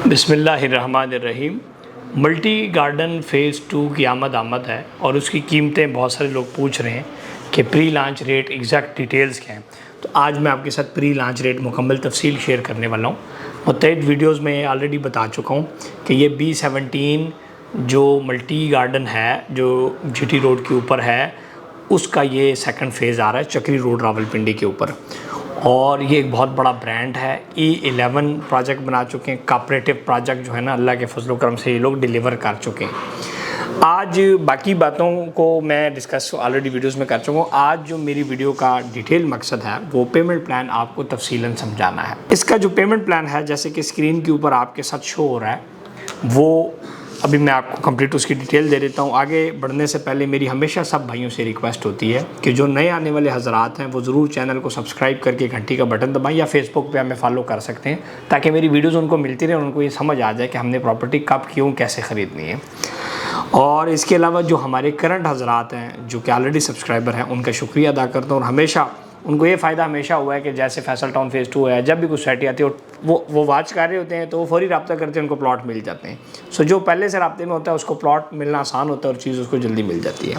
बिस्मिल्लाहिर्रहमानिर्रहीम। Multi garden phase 2 की आमद है और उसकी कीमतें बहुत सारे लोग पूछ रहे हैं कि pre launch rate exact details क्या हैं। तो आज मैं आपके साथ प्री लॉन्च रेट मुकम्मल तफसील शेयर करने वाला हूँ। मुतअद्दिद वीडियोज़ में ऑलरेडी बता चुका हूँ कि ये B17 जो मल्टी गार्डन है, जो GT रोड के ऊपर है, उसका ये सेकंड फ़ेज़ आ रहा है चक्री रोड रावलपिंडी के ऊपर। और ये एक बहुत बड़ा ब्रांड है। E11 प्रोजेक्ट बना चुके हैं, कोऑपरेटिव प्रोजेक्ट जो है ना, अल्लाह के फजल करम से ये लोग डिलीवर कर चुके हैं। आज बाकी बातों को मैं डिस्कस ऑलरेडी वीडियोस में कर चुका हूँ। आज जो मेरी वीडियो का डिटेल मकसद है वो पेमेंट प्लान आपको तफसीलन समझाना है। इसका जो पेमेंट प्लान है, जैसे कि स्क्रीन के ऊपर आपके साथ शो हो रहा है, वो अभी मैं आपको कंप्लीट उसकी डिटेल दे देता हूँ। आगे बढ़ने से पहले मेरी हमेशा सब भाइयों से रिक्वेस्ट होती है कि जो नए आने वाले हजरात हैं वो ज़रूर चैनल को सब्सक्राइब करके घंटी का बटन दबाएं, या फेसबुक पे हमें फॉलो कर सकते हैं ताकि मेरी वीडियोस उनको मिलती रहे और उनको ये समझ आ जाए कि हमने प्रॉपर्टी कब क्यों कैसे ख़रीदनी है। और इसके अलावा जो हमारे करंट हजरात हैं जो कि ऑलरेडी सब्सक्राइबर हैं, उनका शुक्रिया अदा करता हूँ। और हमेशा उनको ये फ़ायदा हमेशा हुआ है कि जैसे फैसल टाउन फ़ेज़ 2 है, जब भी कुछ सोसाइटी आती है वो वाच कर रहे होते हैं तो वो फौरी रब्ता करते हैं, उनको प्लॉट मिल जाते हैं। सो जो पहले से रब्ते में होता है उसको प्लॉट मिलना आसान होता है और चीज़ उसको जल्दी मिल जाती है।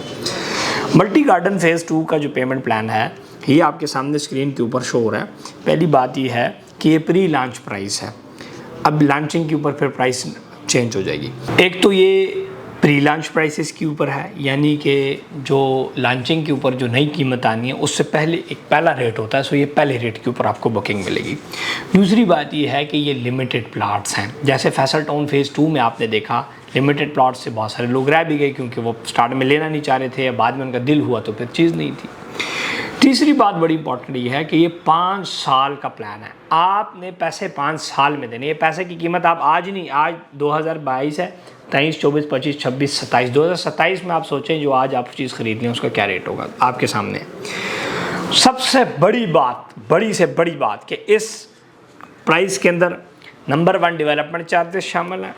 मल्टी गार्डन फ़ेज़ 2 का जो पेमेंट प्लान है ये आपके सामने स्क्रीन के ऊपर शो हो रहा है। पहली बात ये है कि ये प्री लॉन्च प्राइस है। अब लॉन्चिंग के ऊपर फिर प्राइस चेंज हो जाएगी। एक तो ये प्री लॉन्च प्राइसेस के ऊपर है, यानी कि जो लॉन्चिंग के ऊपर जो नई कीमत आनी है उससे पहले एक पहला रेट होता है। सो ये पहले रेट के ऊपर आपको बुकिंग मिलेगी। दूसरी बात ये है कि ये लिमिटेड प्लॉट्स हैं। जैसे फैसल टाउन फ़ेज़ 2 में आपने देखा लिमिटेड प्लॉट्स से बहुत सारे लोग रह भी गए क्योंकि वो स्टार्ट में लेना नहीं चाह रहे थे, या बाद में उनका दिल हुआ तो फिर चीज़ नहीं थी। तीसरी बात बड़ी इंपॉर्टेंट ये है कि ये 5 साल का प्लान है। आपने पैसे 5 साल में देने। ये पैसे की कीमत आप आज नहीं, आज 2022 है, 23, 24, 25, 26, 27, 2027 में आप सोचें जो आज आप चीज़ खरीद लें उसका क्या रेट होगा आपके सामने। सबसे बड़ी बात, बड़ी से बड़ी बात कि इस प्राइस के अंदर नंबर 1 डेवलपमेंट चार्जेस शामिल है,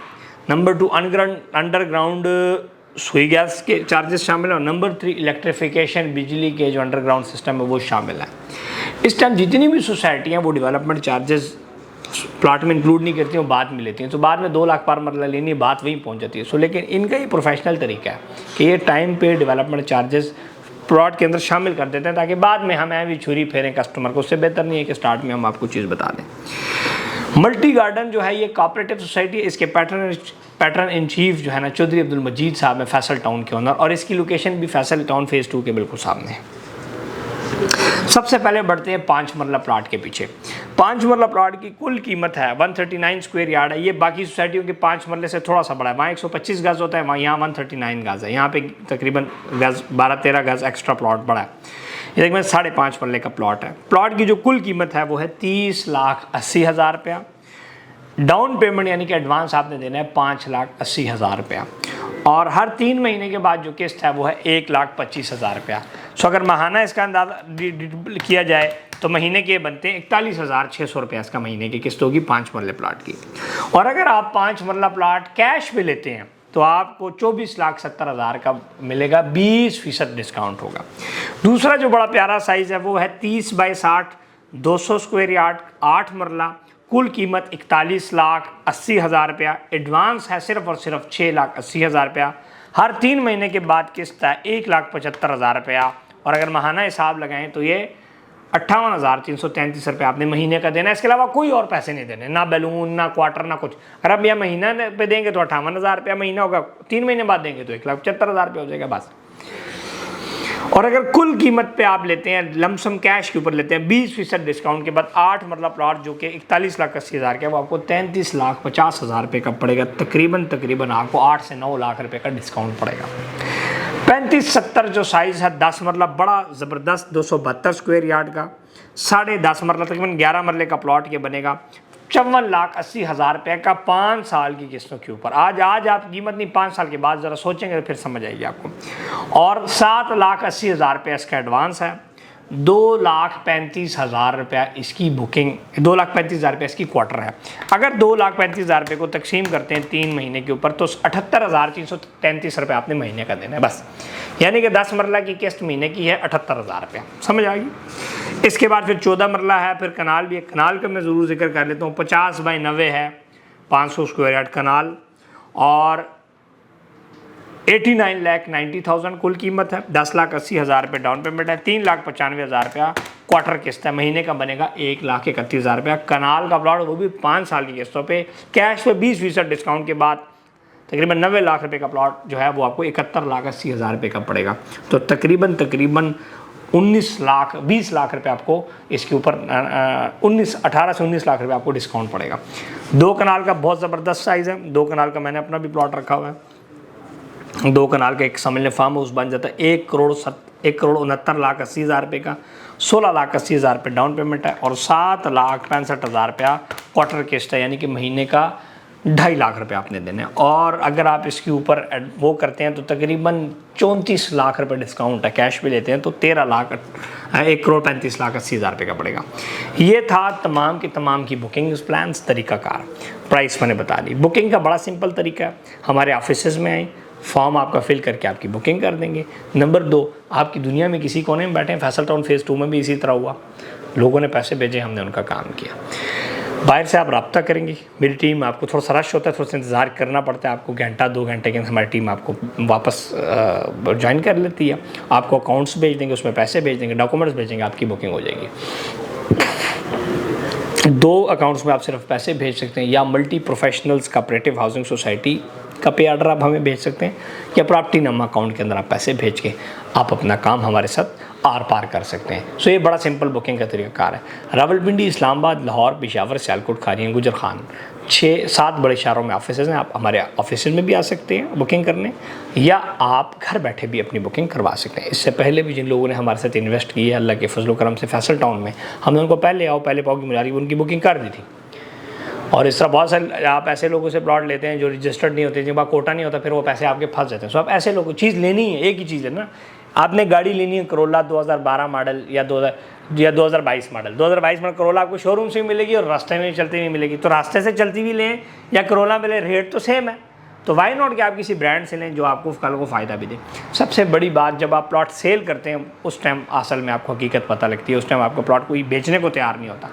नंबर 2 अंडरग्राउंड सुई गैस के चार्जेस शामिल है, और नंबर 3 इलेक्ट्रिफिकेशन, बिजली के जो अंडरग्राउंड सिस्टम है वो शामिल है। इस टाइम जितनी भी सोसाइटियाँ वो डेवलपमेंट चार्जेस प्लाट में इंक्लूड नहीं करती हैं, वो बाद में लेती हैं। तो बाद में 2 लाख पर मरला लेनी है, बात वहीं पहुंच जाती है। सो लेकिन इनका ये प्रोफेशनल तरीका है कि ये टाइम पे डेवलपमेंट चार्जेस प्लॉट के अंदर शामिल कर देते हैं ताकि बाद में हम भी छुरी फेरें कस्टमर को। उससे बेहतर नहीं है कि स्टार्ट में हम आपको चीज़ बता दें। मल्टी गार्डन जो है ये कोऑपरेटिव सोसाइटी है। इसके पैटर्न इन चीफ जो है ना, चौधरी अब्दुल मजीद साहब है, फैसल टाउन के ओनर, और इसकी लोकेशन भी फैसल टाउन फ़ेज़ 2 के बिल्कुल सामने है। सबसे पहले बढ़ते हैं 5 मरला प्लाट के पीछे। 5 मरला प्लाट की कुल कीमत है 139 स्क्वायर यार्ड है। ये बाकी सोसाइटियों के 5 मरले से थोड़ा सा बड़ा है। वहाँ 125 गज़ होता है, वहाँ यहाँ 139 गज़ है। यहाँ पे तकरीबन गज़ 12-13 गज़ एक्स्ट्रा प्लॉट बड़ा है। ये देखिए 5.5 मरले का प्लॉट है। प्लॉट की जो कुल कीमत है वो है 30,80,000 रुपया। डाउन पेमेंट यानी कि एडवांस आपने देना है 5,80,000 रुपया, और हर 3 महीने के बाद जो किस्त है वो है 1,25,000 रुपया। सो अगर माहाना इसका अंदाज़ा किया जाए तो महीने के बनते हैं 41,600 रुपया इसका महीने की किस्त होगी 5 मरले प्लाट की। और अगर आप 5 मरला प्लाट कैश पे लेते हैं तो आपको 24,70,000 का मिलेगा, 20% डिस्काउंट होगा। दूसरा जो बड़ा प्यारा साइज़ है वो है 30/60 200 स्क्वायर यार्ड 8 मरला। कुल कीमत 41,80,000 रुपया। एडवांस है सिर्फ और सिर्फ 6,80,000 रुपया। हर 3 महीने के बाद किस्त है 1,75,000 रुपया। और अगर माहाना हिसाब लगाएं तो ये 58,333 रुपये आपने महीने का देना है। इसके अलावा कोई और पैसे नहीं देने, ना बैलून, ना क्वार्टर, ना कुछ। अगर आप यह महीना पे देंगे तो 58,000 रुपया महीना होगा, 3 महीने बाद देंगे तो 1,75,000 रुपया हो जाएगा बस। और अगर कुल कीमत पे आप लेते हैं, लमसम कैश के ऊपर लेते हैं, 20% डिस्काउंट के बाद 8 मरला प्लॉट जो कि 41,80,000 का, वो आपको 33,50,000 रुपये का पड़ेगा। तकरीबन आपको 8 से 9 लाख रुपये का डिस्काउंट पड़ेगा। 35-70 जो साइज़ है 10 मरला बड़ा ज़बरदस्त 272 स्क्वायर यार्ड का, 10.5 मरला तकरीबन 11 मरले का प्लॉट ये बनेगा 54,80,000 रुपये का 5 साल की किस्तों के ऊपर। आज आप कीमत नहीं, 5 साल के बाद ज़रा सोचेंगे तो फिर समझ आएगी आपको। और 7,80,000 रुपये इसका एडवांस है। 2,35,000 रुपया इसकी बुकिंग, 2,35,000 रुपये इसकी क्वार्टर है। अगर 2,35,000 रुपये को तकसीम करते हैं 3 महीने के ऊपर तो 78,333 रुपये आपने महीने का देना है बस। यानी कि 10 मरला की किस्त महीने की है 78,000 रुपया। समझ आ गई। इसके बाद फिर 14 मरला है, फिर कनाल भी है। कनाल का मैं ज़रूर जिक्र कर लेता हूँ। 50/90 है, 500 स्क्वायर यार्ड कनाल और 89,90,000 कुल कीमत है। 10,80,000 रुपये डाउन पेमेंट है। 3,95,000 रुपया क्वार्टर किस्त है, महीने का बनेगा 1,31,000 रुपया। कनाल का प्लॉट वो भी 5 साल की किस्तों पे, कैश पे 20% डिस्काउंट के बाद तकरीबन 90 लाख रुपए का प्लॉट जो है वो आपको 71,80,000 रुपये का पड़ेगा। तो तकरीबन 20 लाख रुपए आपको इसके ऊपर 18 से 19 लाख रुपए आपको डिस्काउंट पड़ेगा। 2 कनाल का बहुत ज़बरदस्त साइज़ है। 2 कनाल का मैंने अपना भी प्लॉट रखा हुआ है। 2 कनाल का एक समझ लें फार्म हाउस बन जाता है। 1,69,80,000 रुपये का 16,80,000 रुपये डाउन पेमेंट है और 7,65,000 रुपया क्वार्टर किस्त है, यानी कि महीने का 2.5 लाख रुपए आपने देने। और अगर आप इसके ऊपर वो करते हैं तो तकरीबन 34 लाख रुपए डिस्काउंट है, कैश भी लेते हैं तो 1,35,80,000 रुपये का पड़ेगा। ये था तमाम की बुकिंग प्लान्स, तरीकाकार, प्राइस मैंने बता दी। बुकिंग का बड़ा सिंपल तरीका है, हमारे ऑफिसेज़ में आए, फॉर्म आपका फिल करके आपकी बुकिंग कर देंगे। नंबर 2, आपकी दुनिया में किसी कोने में बैठे हैं, फैसल टाउन फेज़ 2 में भी इसी तरह हुआ, लोगों ने पैसे भेजे, हमने उनका काम किया। बाहर से आप रब्ता करेंगे, मेरी टीम आपको थोड़ा सा रश होता है, थोड़ा सा इंतज़ार करना पड़ता है आपको, 1-2 घंटे के अंदर हमारी टीम आपको वापस ज्वाइन कर लेती है। आपको अकाउंट्स भेज देंगे, उसमें पैसे भेज देंगे, डॉक्यूमेंट्स भेजेंगे, आपकी बुकिंग हो जाएगी। 2 अकाउंट्स में आप सिर्फ पैसे भेज सकते हैं, या multi professionals cooperative housing society का पे ऑर्डर आप हमें भेज सकते हैं, या प्रॉपर्टी नामा अकाउंट के अंदर आप पैसे भेज के आप अपना काम हमारे साथ आर पार कर सकते हैं। सो ये बड़ा सिंपल बुकिंग का तरीकाकार है। रावलपिंडी, इस्लामाबाद, लाहौर, पेशावर, सियालकोट, खारियां, गुजर खान, 6-7 बड़े शहरों में ऑफिस हैं। आप हमारे ऑफिस में भी आ सकते हैं बुकिंग करने, या आप घर बैठे भी अपनी बुकिंग करवा सकते हैं। इससे पहले भी जिन लोगों ने हमारे साथ इन्वेस्ट किया है अल्लाह के फजल करम से फैसल टाउन में, हमने उनको पहले पाओ की मुरारी उनकी बुकिंग कर दी थी। और इस तरह बहुत सारे आप ऐसे लोगों से प्लॉट लेते हैं जो रजिस्टर्ड नहीं होते, जिनका कोटा नहीं होता, फिर वो पैसे आपके फंस जाते हैं। सो आप ऐसे लोगों, चीज़ लेनी है, एक ही चीज़ है ना, आपने गाड़ी लेनी है करोला 2012 मॉडल या 2022 मॉडल। 2022 मॉडल करोला आपको शोरूम से भी मिलेगी और रास्ते में चलती हुई मिलेगी। तो रास्ते से चलती हुई लें या करोला मिले, रेट तो सेम है, तो वाई नॉट कि आप किसी ब्रांड से लें जो आपको कल को फ़ायदा भी दे। सबसे बड़ी बात, जब आप प्लॉट सेल करते हैं उस टाइम असल में आपको हकीकत पता लगती है। उस टाइम आपको प्लॉट कोई बेचने को तैयार नहीं होता,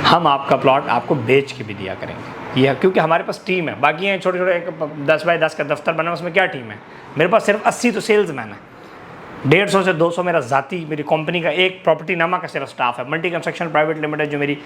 हम आपका प्लॉट आपको बेच के भी दिया करेंगे। यह क्योंकि हमारे पास टीम है, बाकी हैं छोटे छोटे 10 बाय 10 का दफ्तर बना, उसमें क्या टीम है, मेरे पास सिर्फ 80 तो सेल्स मैन है, 150 से 200 मेरा ज़ाती मेरी कंपनी का एक प्रॉपर्टी नामा का सिर्फ स्टाफ है। मल्टी कंस्ट्रक्शन प्राइवेट लिमिटेड जो मेरे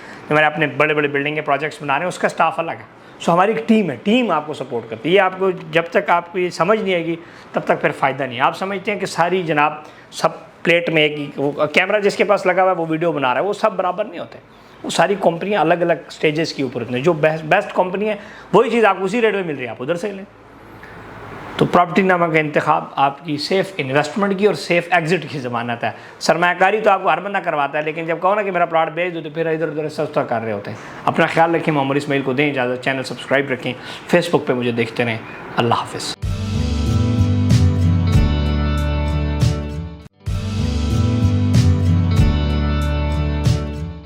अपने बड़े बड़े बिल्डिंग के प्रोजेक्ट्स बना रहे हैं, उसका स्टाफ अलग है। सो हमारी एक टीम है, टीम आपको सपोर्ट करती है। ये आपको जब तक आपको ये समझ नहीं आएगी तब तक फिर फ़ायदा नहीं। आप समझते हैं कि सारी जनाब सब प्लेट में एक ही कैमरा जिसके पास लगा हुआ है वो वीडियो बना रहा है, वो सब बराबर नहीं होते। वो सारी कंपनियां अलग अलग स्टेजेस के ऊपर होती हैं। जो बेस्ट कंपनी है वही चीज़ आपको उसी रेट में मिल रही है, आप उधर से लें। तो प्रॉपर्टी नामा का इंतखाब आपकी सेफ़ इन्वेस्टमेंट की और सेफ़ एग्जिट की ज़मानत है। सरमायाकारी तो आपको हर बंदा करवाता है, लेकिन जब कहो ना कि मेरा प्लॉट बेच दो तो फिर इधर उधर सस्ता कर रहे होते हैं। अपना ख्याल रखें। मोहम्मद इस्माइल को दें इजाज़त। चैनल सब्सक्राइब रखें। फेसबुक पे मुझे देखते रहें। अल्लाह हाफ़िज़।